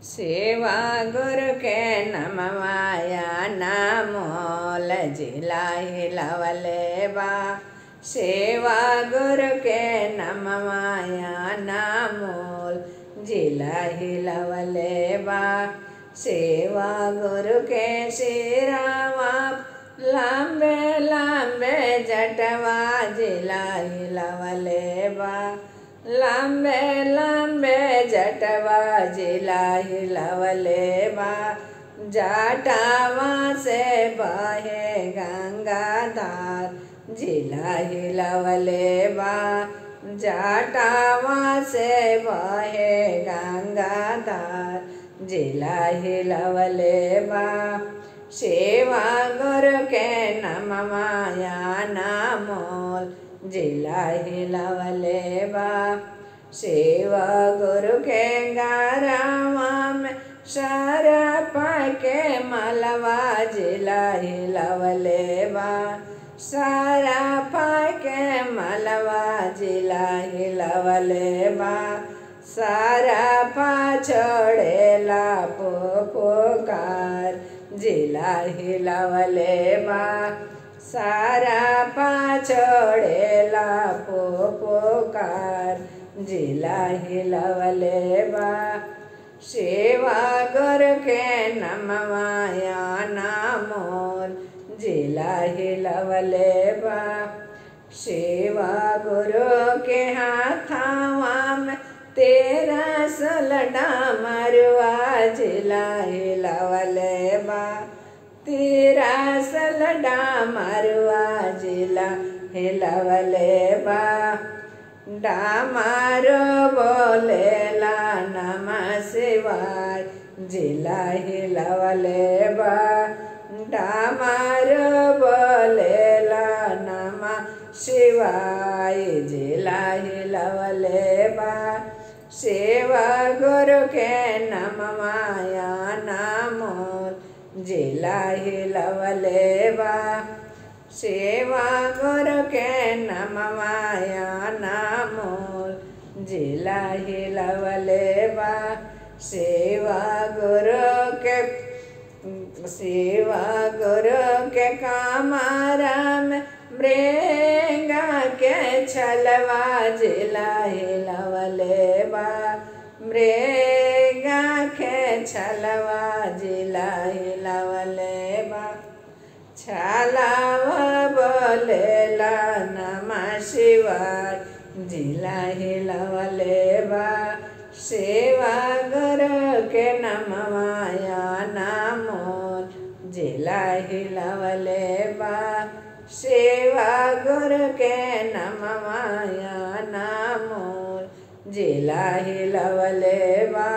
सेवा गुरु के नमवाया नामोल जिला हिलवले बा। सेवा गुरु के नमवाया नामोल जिला हिलवले बा। सेवा गुरु के सिरावा लांबे लांबे जटवा जिला हिलवले बा। लांबे लांबे जटवा जिला हिलवले बा। जटावा से बहे गंगाधार जिला हिलवले बा। जटावा से बहे गंगाधार जिला हिलवले बा। सेवा गुरु के नमवाया नामोल जिला हिलवले बा। सेवा गुरु के गारावा में सारा पाके मलवा जिला हिलवले बा। सारा पाके मलवा जिला हिलवले बा। सारा पा छोड़ेला पुकार जिला हिलवले बा। सारा पा छोड़ेला पुकार जिला हिलवले बा। सेवा गुरु के नमवाया नामोल जिला हिलवले बा। सेवा गुरु के हाथावा में तेरा सलडा मरुआ जिला हिलवले बा। तेरा सलडा मरुआ जिला हिलवले बा। डामारो बोलेला नमः शिवाय जिला हिलवले बा। डामारो बोलेला नमः शिवाय जिला हिलवले बा। सेवा गुरु के नमवाया नामोल जिला हिलवले बा। सेवा गुरु के नमवाया नामोल जिला हिलवले बा। सेवा गुरु के कामारा में मृंगा के छलवा जिला हिलवले बा। मृंगा के छलवा जिला हिलवले बा। छलावा बोलेला नमः शिवाय जिला हिलवले बा। सेवा गुरु के नमवाया नामोल जिला हिलवले बा। सेवा गुरु के नमवाया नामोल जिला हिलवले बा।